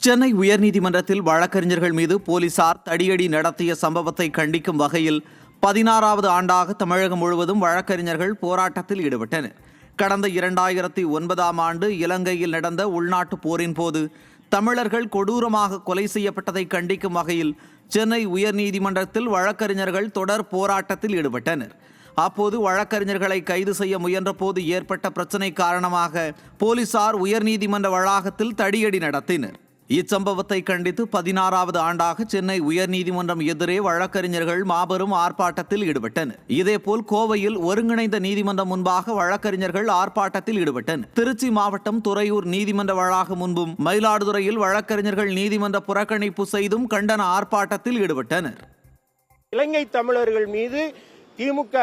சென்னை உயர்நீதிமன்றத்தில் வழக்கறிஞர்கள் மீது போலீசார் தடியடி நடத்திய சம்பவத்தை கண்டிக்கும் வகையில் 16வது ஆண்டாக தமிழகம் முழுவதும் வழக்கறிஞர்கள் போராட்டத்தில் ஈடுபட்டனர். கடந்த 2009ஆம் ஆண்டு இலங்கையில் நடந்த உள்நாட்டுப் போரின் போது தமிழர்கள் கொடூரமாக கொலை செய்யப்பட்டதை கண்டிக்கும் வகையில் சென்னை உயர்நீதிமன்றத்தில் வழக்கறிஞர்கள் தொடர் போராட்டத்தில் ஈடுபட்டனர். அப்போது வழக்கறிஞர்களை கைது செய்ய முயன்ற போது ஏற்பட்ட பிரச்சினை காரணமாக போலீசார் உயர்நீதிமன்ற வளாகத்தில் தடியடி நடத்தினர். இச்சம்பவத்தை கண்டித்து 16வது ஆண்டாக சென்னை உயர்நீதிமன்றம் எதிரே வழக்கறிஞர்கள் மாபெரும் ஆர்ப்பாட்டத்தில் ஈடுபட்டனர். இதேபோல் கோவையில் ஒருங்கிணைந்த நீதிமன்றம் முன்பாக வழக்கறிஞர்கள் ஆர்ப்பாட்டத்தில் ஈடுபட்டனர். திருச்சி மாவட்டம் துறையூர் நீதிமன்ற வளாகம் முன்பும் மயிலாடுதுறையில் வழக்கறிஞர்கள் நீதிமன்ற புறக்கணிப்பு செய்தும் கண்டன ஆர்ப்பாட்டத்தில் ஈடுபட்டனர். இலங்கை தமிழர்கள் மீது திமுக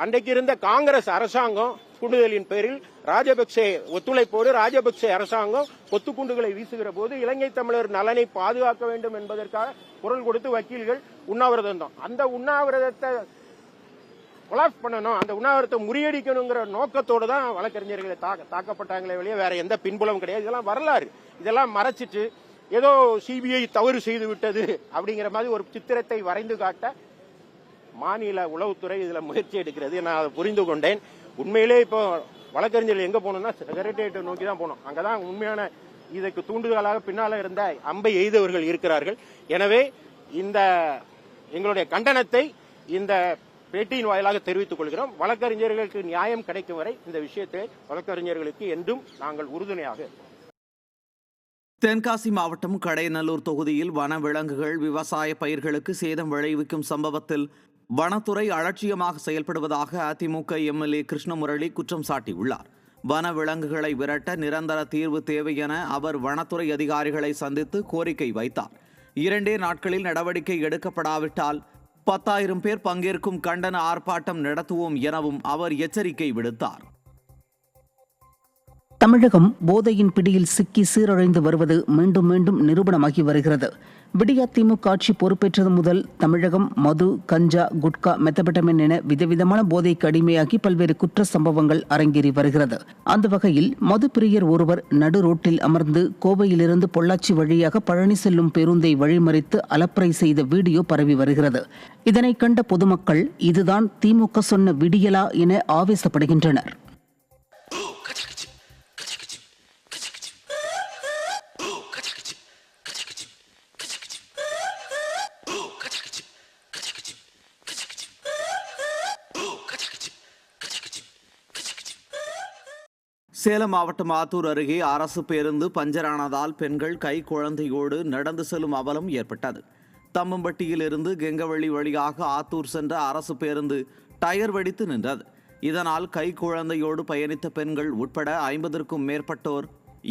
அன்றைக்கு இருந்த காங்கிரஸ் அரசாங்கம் குண்டுதலின் பேரில் ராஜபக்சே ஒத்துழைப்போடு ராஜபக்சே அரசாங்கம் கொத்துக்குண்டுகளை வீசுகிற போது இலங்கை தமிழர் நலனை பாதுகாக்க வேண்டும் என்பதற்காக குரல் கொடுத்து வக்கீல்கள் உண்ணாவிரதம் தான். அந்த உண்ணாவிரதத்தை கொலாப்ஸ் பண்ணணும், அந்த உண்ணாவிரதத்தை முறியடிக்கணுங்கிற நோக்கத்தோடு தான் வழக்கறிஞர்களை தாக்கப்பட்டாங்களே வெளியே வேற எந்த பின்புலம் கிடையாது. இதெல்லாம் வரலாறு. இதெல்லாம் மறைச்சிட்டு ஏதோ சிபிஐ தவறு செய்து விட்டது அப்படிங்கிற மாதிரி ஒரு சித்திரத்தை வரைந்து காட்ட மாநில உளவுத்துறை இதுல முயற்சி எடுக்கிறது. நான் அதை புரிந்து கொண்டேன். உண்மையிலே இப்போ வழக்கறிஞர்கள் எங்க போகணும்னா செக்ரட்டேரியட்டை நோக்கி தான் போகணும். அங்கதான் உண்மையான இதற்கு தூண்டுதலாக பின்னால இருந்த அம்பை எய்தவர்கள் இருக்கிறார்கள். எனவே இந்த எங்களுடைய கண்டனத்தை இந்த பேட்டியின் வாயிலாக தெரிவித்துக் கொள்கிறோம். வழக்கறிஞர்களுக்கு நியாயம் கிடைக்கும் வரை இந்த விஷயத்தை வழக்கறிஞர்களுக்கு என்றும் நாங்கள் உறுதுணையாக. தென்காசி மாவட்டம் கடையநல்லூர் தொகுதியில் வனவிலங்குகள் விவசாய பயிர்களுக்கு சேதம் விளைவிக்கும் சம்பவத்தில் வனத்துறை அலட்சியமாக செயல்படுவதாக அதிமுக எம்எல்ஏ கிருஷ்ணமுரளி குற்றம் சாட்டியுள்ளார். வனவிலங்குகளை விரட்ட நிரந்தர தீர்வு தேவை என அவர் வனத்துறை அதிகாரிகளை சந்தித்து கோரிக்கை வைத்தார். 2 நாட்களில் நடவடிக்கை எடுக்கப்படாவிட்டால் 10,000 பேர் பங்கேற்கும் கண்டன ஆர்ப்பாட்டம் நடத்துவோம் எனவும் அவர் எச்சரிக்கை விடுத்தார். தமிழகம் போதையின் பிடியில் சிக்கி சீரழிந்து வருவது மீண்டும் மீண்டும் நிரூபணமாகி வருகிறது. விடியா திமுக ஆட்சி பொறுப்பேற்றது முதல் தமிழகம் மது, கஞ்சா, குட்கா, மெத்தபெட்டமின் என விதவிதமான போதைக்கு அடிமையாகி பல்வேறு குற்ற சம்பவங்கள் அரங்கேறி வருகிறது. அந்த வகையில் மது பிரியர் ஒருவர் நடு ரோட்டில் அமர்ந்து கோவையிலிருந்து பொள்ளாச்சி வழியாக பழனி செல்லும் பேருந்தை வழிமறித்து அலப்பறை செய்த வீடியோ பரவி வருகிறது. இதனை கண்ட பொதுமக்கள் இதுதான் திமுக சொன்ன விடியலா என ஆவேசப்படுகின்றனர். சேலம் மாவட்டம் ஆத்தூர் அருகே அரசு பேருந்து பஞ்சரானதால் பெண்கள் கை குழந்தையோடு நடந்து செல்லும் அவலம் ஏற்பட்டது. தம்மம்பட்டியில் இருந்து கெங்கவள்ளி வழியாக ஆத்தூர் சென்ற அரசு பேருந்து டயர் வெடித்து நின்றது. இதனால் கை குழந்தையோடு பயணித்த பெண்கள் உட்பட 50க்கும் மேற்பட்டோர்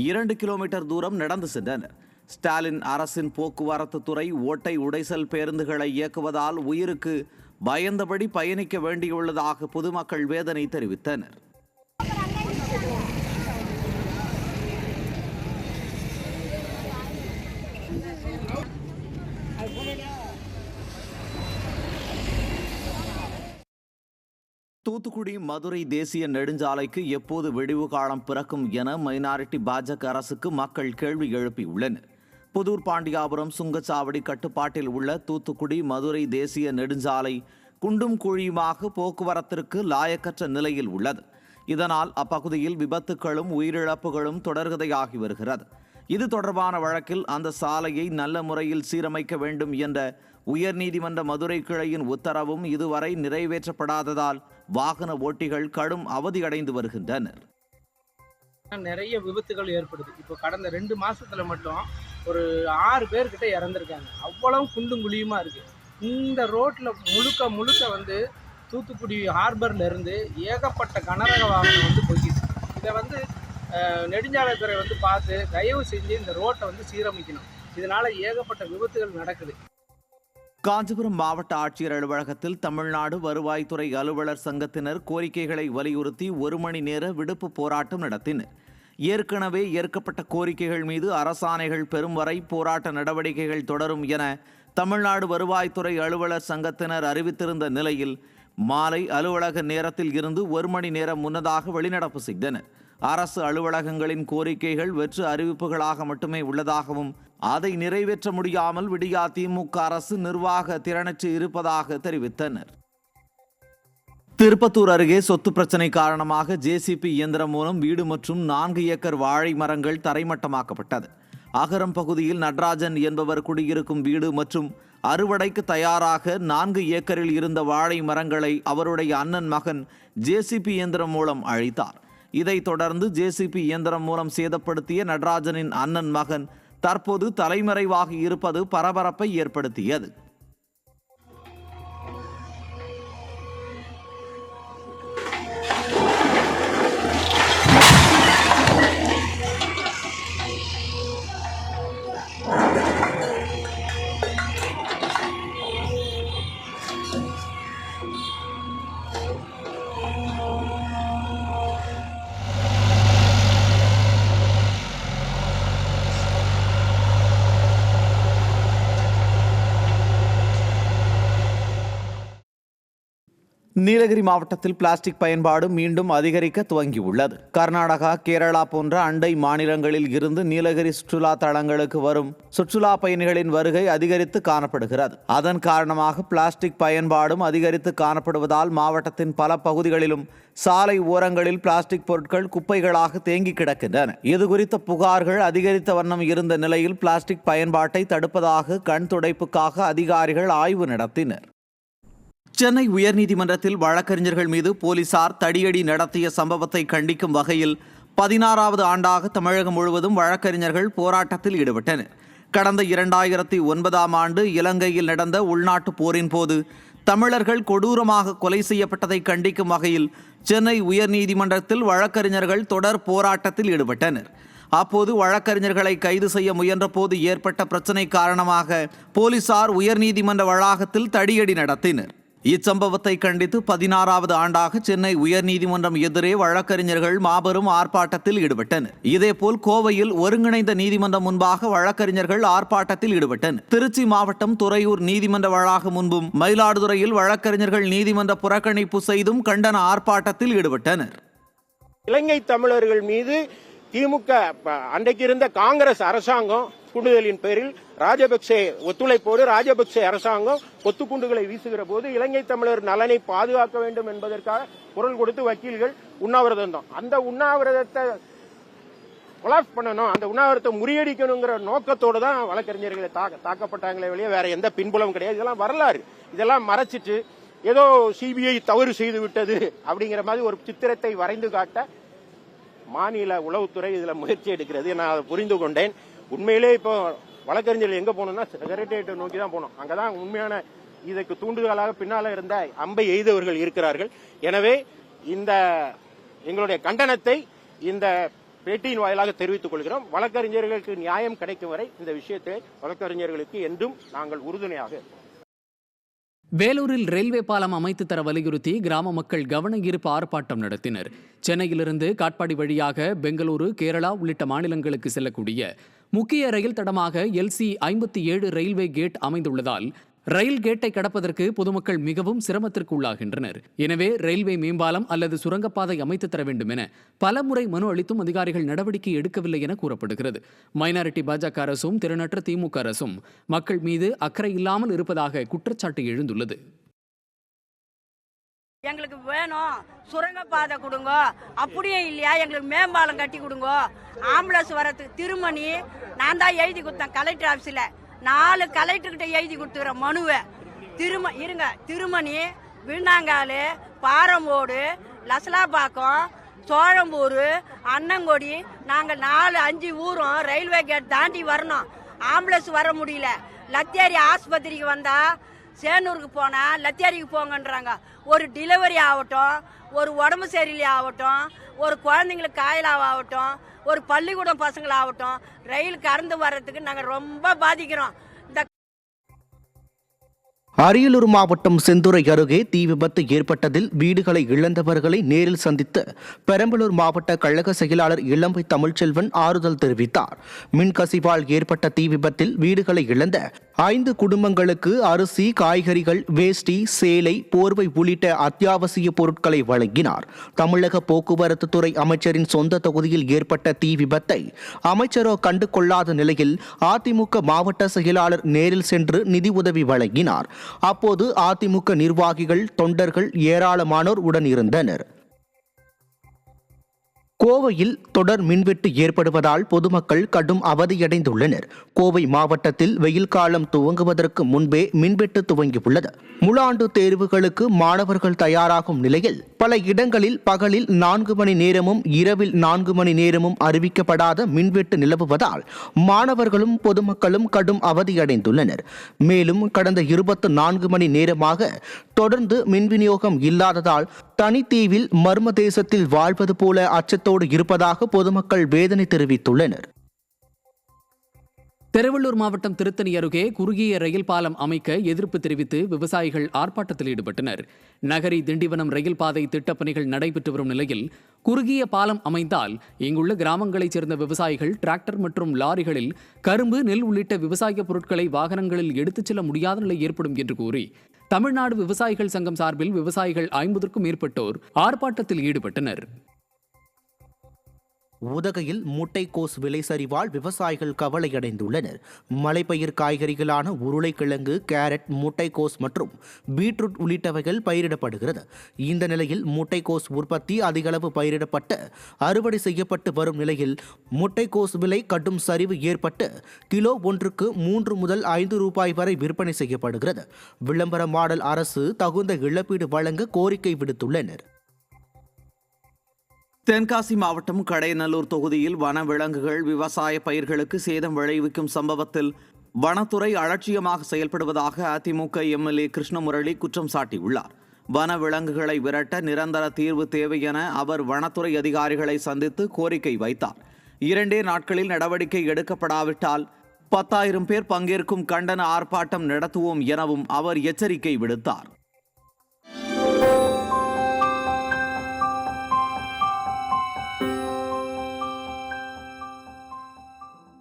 2 கிலோமீட்டர் தூரம் நடந்து சென்றனர். ஸ்டாலின் அரசின் போக்குவரத்து துறை ஓட்டை உடைசல் பேருந்துகளை இயக்குவதால் உயிருக்கு பயந்தபடி பயணிக்க வேண்டியுள்ளதாக பொதுமக்கள் வேதனை தெரிவித்தனர். தூத்துக்குடி மதுரை தேசிய நெடுஞ்சாலைக்கு எப்போது விடிவு காலம் பிறக்கும் என மைனாரிட்டி பாஜக அரசுக்கு மக்கள் கேள்வி எழுப்பியுள்ளனர். புதூர் பாண்டியாபுரம் சுங்கச்சாவடி கட்டுப்பாட்டில் உள்ள தூத்துக்குடி மதுரை தேசிய நெடுஞ்சாலை குண்டும் குழியுமாக போக்குவரத்திற்கு லாயக்கற்ற நிலையில் உள்ளது. இதனால் அப்பகுதியில் விபத்துகளும் உயிரிழப்புகளும் தொடர்கதையாகி வருகிறது. இது தொடர்பான வழக்கில் அந்த சாலையை நல்ல முறையில் சீரமைக்க வேண்டும் என்ற உயர்நீதிமன்ற மதுரை கிளையின் உத்தரவும் இதுவரை நிறைவேற்றப்படாததால் வாகன ஓட்டிகள் கடும் அவதியடைந்து வருகின்றனர். நிறைய விபத்துகள் ஏற்படுது. இப்போ கடந்த 2 மாசத்துல மட்டும் ஒரு 6 பேர்கிட்ட இறந்துருக்காங்க. அவ்வளவு குண்டும் குழியுமா இருக்கு. இந்த ரோட்ல முழுக்க வந்து தூத்துக்குடி ஹார்பர்ல இருந்து ஏகப்பட்ட கனரக வாகனம் போய்கிட்டு. இதை நெடுஞ்சாலைத்துறை பார்த்து தயவு செஞ்சு இந்த ரோட்டை சீரமைக்கணும். இதனால ஏகப்பட்ட விபத்துகள் நடக்குது. காஞ்சிபுரம் மாவட்ட ஆட்சியர் அலுவலகத்தில் தமிழ்நாடு வருவாய்த்துறை அலுவலர் சங்கத்தினர் கோரிக்கைகளை வலியுறுத்தி 1 மணி நேர விடுப்பு போராட்டம் நடத்தினர். ஏற்கனவே ஏற்கப்பட்ட கோரிக்கைகள் மீது அரசாணைகள் பெறும் வரை போராட்ட நடவடிக்கைகள் தொடரும் என தமிழ்நாடு வருவாய்த்துறை அலுவலர் சங்கத்தினர் அறிவித்திருந்த நிலையில் மாலை அலுவலக நேரத்தில் இருந்து 1 மணி நேரம் முன்னதாக வெளிநடப்பு செய்தனர். அரசு அலுவலகங்களின் கோரிக்கைகள் வெற்று அறிவிப்புகளாக மட்டுமே உள்ளதாகவும் அதை நிறைவேற்ற முடியாமல் விடியா திமுக அரசு நிர்வாக திறனற்று இருப்பதாக தெரிவித்தனர். திருப்பத்தூர் அருகே சொத்து பிரச்சினை காரணமாக ஜேசிபி இயந்திரம் மூலம் வீடு மற்றும் 4 ஏக்கர் வாழை மரங்கள் தரைமட்டமாக்கப்பட்டது. அகரம் பகுதியில் நடராஜன் என்பவர் குடியிருக்கும் வீடு மற்றும் அறுவடைக்கு தயாராக 4 ஏக்கரில் இருந்த வாழை மரங்களை அவருடைய அண்ணன் மகன் ஜேசிபி இயந்திரம் மூலம் அழித்தார். இதைத் தொடர்ந்து ஜேசிபி இயந்திரம் மூலம் சேதப்படுத்திய நடராஜனின் அண்ணன் மகன் தற்போது தலைமறைவாக இருப்பது பரபரப்பை ஏற்படுத்தியது. நீலகிரி மாவட்டத்தில் பிளாஸ்டிக் பயன்பாடு மீண்டும் அதிகரிக்க துவங்கியுள்ளது. கர்நாடகா, கேரளா போன்ற அண்டை மாநிலங்களில் இருந்து நீலகிரி சுற்றுலா தலங்களுக்கு வரும் சுற்றுலா பயணிகளின் வருகை அதிகரித்து காணப்படுகிறது. அதன் காரணமாக பிளாஸ்டிக் பயன்பாடும் அதிகரித்து காணப்படுவதால் மாவட்டத்தின் பல பகுதிகளிலும் சாலை ஓரங்களில் பிளாஸ்டிக் பொருட்கள் குப்பைகளாக தேங்கி கிடக்கின்றன. இதுகுறித்த புகார்கள் அதிகரித்த வண்ணம் இருந்த நிலையில் பிளாஸ்டிக் பயன்பாட்டை தடுப்பதாக கண் துடைப்புக்காக அதிகாரிகள் ஆய்வு நடத்தினர். சென்னை உயர்நீதிமன்றத்தில் வழக்கறிஞர்கள் மீது போலீசார் தடியடி நடத்திய சம்பவத்தை கண்டிக்கும் வகையில் 16வது ஆண்டாக தமிழகம் முழுவதும் வழக்கறிஞர்கள் போராட்டத்தில் ஈடுபட்டனர். கடந்த 2009ஆம் ஆண்டு இலங்கையில் நடந்த உள்நாட்டு போரின் போது தமிழர்கள் கொடூரமாக கொலை செய்யப்பட்டதை கண்டிக்கும் வகையில் சென்னை உயர்நீதிமன்றத்தில் வழக்கறிஞர்கள் தொடர் போராட்டத்தில் ஈடுபட்டனர். அப்போது வழக்கறிஞர்களை கைது செய்ய முயன்ற போது ஏற்பட்ட பிரச்சினை காரணமாக போலீசார் உயர்நீதிமன்ற வளாகத்தில் தடியடி நடத்தினர். இச்சம்பவத்தை கண்டித்து 16வது ஆண்டாக சென்னை உயர்நீதிமன்றம் எதிரே வழக்கறிஞர்கள் மாபெரும் ஆர்ப்பாட்டத்தில் ஈடுபட்டனர். இதேபோல் கோவையில் ஒருங்கிணைந்த நீதிமன்றம் முன்பாக வழக்கறிஞர்கள் ஆர்ப்பாட்டத்தில் ஈடுபட்டனர். திருச்சி மாவட்டம் துறையூர் நீதிமன்ற வளாகம் முன்பும் மயிலாடுதுறையில் வழக்கறிஞர்கள் நீதிமன்ற புறக்கணிப்பு செய்தும் கண்டன ஆர்ப்பாட்டத்தில் ஈடுபட்டனர். இலங்கை தமிழர்கள் மீது திமுக அன்றைக்கு இருந்த காங்கிரஸ் அரசாங்கம் குண்டுதலின் பேரில் ராஜபக்சே ஒத்துழைப்போடு ராஜபக்சே அரசாங்கம் கொத்துக்குண்டுகளை வீசுகிற போது இலங்கை தமிழர் நலனை பாதுகாக்க வேண்டும் என்பதற்காக குரல் கொடுத்து வக்கீல்கள் உண்ணாவிரதம் இருந்தோம். அந்த உண்ணாவிரதத்தை கொலாப்ஸ் பண்ணணும், அந்த உண்ணாவிரதத்தை முறியடிக்கணுங்கிற நோக்கத்தோடு தான் வழக்கறிஞர்களை தாக்கப்பட்டாங்களே வெளியே வேற எந்த பின்புலம் கிடையாது. இதெல்லாம் வரலாறு. இதெல்லாம் மறைச்சிட்டு ஏதோ சிபிஐ தவறு செய்து விட்டது அப்படிங்கிற மாதிரி ஒரு சித்திரத்தை வரைந்து காட்ட மாநில உளவுத்துறை இதுல முயற்சி எடுக்கிறது. நான் அதை புரிந்து கொண்டேன். உண்மையிலே இப்போ வழக்கறிஞர்கள் எங்க போனோம்னா செக்ரட்டேரியட்டை நோக்கி தான் போனோம். அங்கதான் உண்மையான இதற்கு தூண்டுதலாக பின்னால இருந்த அம்பை எய்தவர்கள் இருக்கிறார்கள். எனவே இந்த எங்களுடைய கண்டனத்தை இந்த பேட்டியின் வாயிலாக தெரிவித்துக் கொள்கிறோம். வழக்கறிஞர்களுக்கு நியாயம் கிடைக்கும் வரை இந்த விஷயத்தை வழக்கறிஞர்களுக்கு என்றும் நாங்கள் உறுதுணையாக இருப்போம். வேலூரில் ரயில்வே பாலம் அமைத்து தர வலியுறுத்தி கிராம மக்கள் கவன ஈர்ப்பு ஆர்ப்பாட்டம் நடத்தினர். சென்னையிலிருந்து காட்பாடி வழியாக பெங்களூரு, கேரளா உள்ளிட்ட மாநிலங்களுக்கு செல்லக்கூடிய முக்கிய ரயில் தடமாக LC 57 ரயில்வே கேட் அமைந்துள்ளதால் ரயில் கேட்டை கடப்பதற்கு பொதுமக்கள் மிகவும் சிரமத்திற்கு உள்ளாகின்றனர். எனவே ரயில்வே மேம்பாலம் அல்லது சுரங்கப்பாதை அமைத்து தர வேண்டும் என பலமுறை மனு அளித்தும் அதிகாரிகள் நடவடிக்கை எடுக்கவில்லை என கூறப்படுகிறது. மைனாரிட்டி பாஜக அரசும் திறனற்ற திமுக அரசும் மக்கள் மீது அக்கறை இல்லாமல் இருப்பதாக குற்றச்சாட்டு எழுந்துள்ளது. எங்களுக்கு வேணும் சுரங்கப்பாதை கொடுங்க, அப்படியே இல்லையா எங்களுக்கு மேம்பாலம் கட்டி கொடுங்க, ஆம்புலன்ஸ் வரத்துக்கு திருமணி நான் தான் எழுதி கொடுத்தேன் கலெக்டர் ஆஃபீஸில் 4 கலெக்டர்கிட்ட எழுதி கொடுத்துக்கிற மனுவை திருமணி, விண்ணாங்கால், பாரம்போடு, லசலாபாக்கம், சோழம்பூர், அன்னங்கொடி நாங்கள் 4-5 ஊரும் ரயில்வே கேட் தாண்டி வரணும். ஆம்புலன்ஸ் வர முடியல. லத்தியாரி ஆஸ்பத்திரிக்கு வந்தா சேனூருக்கு போனா லத்தியாரிக்கு போங்கன்றாங்க. ஒரு டெலிவரி ஆகட்டும், ஒரு உடம்பு சரியில்லை ஆகட்டும், ஒரு குழந்தைங்களுக்கு காயலாகட்டும், ஒரு பள்ளிக்கூடம் பசங்களாகட்டும் ரயில் கடந்து வர்றதுக்கு நாங்கள் ரொம்ப பாதிக்கிறோம். அரியலூர் மாவட்டம் செந்துறை அருகே தீ விபத்து ஏற்பட்டதில் வீடுகளை இழந்தவர்களை நேரில் சந்தித்து பெரம்பலூர் மாவட்ட கழக செயலாளர் இளம்பை தமிழ்ச்செல்வன் ஆறுதல் தெரிவித்தார். மின்கசிவால் ஏற்பட்ட தீ விபத்தில் வீடுகளை இழந்த 5 குடும்பங்களுக்கு அரிசி, காய்கறிகள், வேஷ்டி, சேலை, போர்வை உள்ளிட்ட அத்தியாவசிய பொருட்களை வழங்கினார். தமிழக போக்குவரத்து துறை அமைச்சரின் சொந்த தொகுதியில் ஏற்பட்ட தீ விபத்தை அமைச்சரோ கண்டு கொள்ளாத நிலையில் அதிமுக மாவட்ட செயலாளர் நேரில் சென்று நிதி உதவி வழங்கினார். அப்போது அதிமுக நிர்வாகிகள், தொண்டர்கள் ஏராளமானோர் உடன் இருந்தனர். கோவையில் தொடர் மின்வெட்டு ஏற்படுவதால் பொதுமக்கள் கடும் அவதியடைந்துள்ளனர். கோவை மாவட்டத்தில் வெயில் காலம் துவங்குவதற்கு முன்பே மின்வெட்டு துவங்கியுள்ளது. முழாண்டு தேர்வுகளுக்கு மாணவர்கள் தயாராகும் நிலையில் பல இடங்களில் பகலில் 4 மணி நேரமும் இரவில் 4 மணி நேரமும் அறிவிக்கப்படாத மின்வெட்டு நிலவுவதால் மாணவர்களும் பொதுமக்களும் கடும் அவதியடைந்துள்ளனர். மேலும் கடந்த 24 மணி நேரமாக தொடர்ந்து மின் விநியோகம் இல்லாததால் தனித்தீவில் மர்ம தேசத்தில் வாழ்வது போல அச்சத்தோடு இருப்பதாக பொதுமக்கள் வேதனை தெரிவித்துள்ளனர். திருவள்ளூர் மாவட்டம் திருத்தணி அருகே குறுகிய ரயில் பாலம் அமைக்க எதிர்ப்பு தெரிவித்து விவசாயிகள் ஆர்ப்பாட்டத்தில் ஈடுபட்டனர். நகரி திண்டிவனம் ரயில் பாதை திட்டப்பணிகள் நடைபெற்று வரும் நிலையில் குறுகிய பாலம் அமைந்தால் இங்குள்ள கிராமங்களைச் சேர்ந்த விவசாயிகள் டிராக்டர் மற்றும் லாரிகளில் கரும்பு, நெல் உள்ளிட்ட விவசாய பொருட்களை வாகனங்களில் எடுத்துச் செல்ல முடியாத நிலை ஏற்படும் என்று கூறி தமிழ்நாடு விவசாயிகள் சங்கம் சார்பில் விவசாயிகள் 50க்கும் மேற்பட்டோர் ஆர்ப்பாட்டத்தில் ஈடுபட்டனர். உதகையில் முட்டைக்கோஸ் விலை சரிவால் விவசாயிகள் கவலையடைந்துள்ளனர். மலைப்பயிர் காய்கறிகளான உருளைக்கிழங்கு, கேரட், முட்டைக்கோஸ் மற்றும் பீட்ரூட் உள்ளிட்டவைகள் பயிரிடப்படுகிறது. இந்த நிலையில் முட்டைக்கோஸ் உற்பத்தி அதிகளவு பயிரிடப்பட்டு அறுவடை செய்யப்பட்டு வரும் நிலையில் முட்டைக்கோஸ் விலை கடும் சரிவு ஏற்பட்டு கிலோ ஒன்றுக்கு 3 முதல் 5 ரூபாய் வரை விற்பனை செய்யப்படுகிறது. விளம்பர மாடல் அரசு தகுந்த இழப்பீடு வழங்க கோரிக்கை விடுத்துள்ளனர். தென்காசி மாவட்டம் கடையநல்லூர் தொகுதியில் வனவிலங்குகள் விவசாய பயிர்களுக்கு சேதம் விளைவிக்கும் சம்பவத்தில் வனத்துறை அலட்சியமாக செயல்படுவதாக அதிமுக எம்எல்ஏ கிருஷ்ணமுரளி குற்றம் சாட்டியுள்ளார். வனவிலங்குகளை விரட்ட நிரந்தர தீர்வு தேவை என அவர் வனத்துறை அதிகாரிகளை சந்தித்து கோரிக்கை வைத்தார். 2 நாட்களில் நடவடிக்கை எடுக்கப்படாவிட்டால் 10,000 பேர் பங்கேற்கும் கண்டன ஆர்ப்பாட்டம் நடத்துவோம் எனவும் அவர் எச்சரிக்கை விடுத்தார்.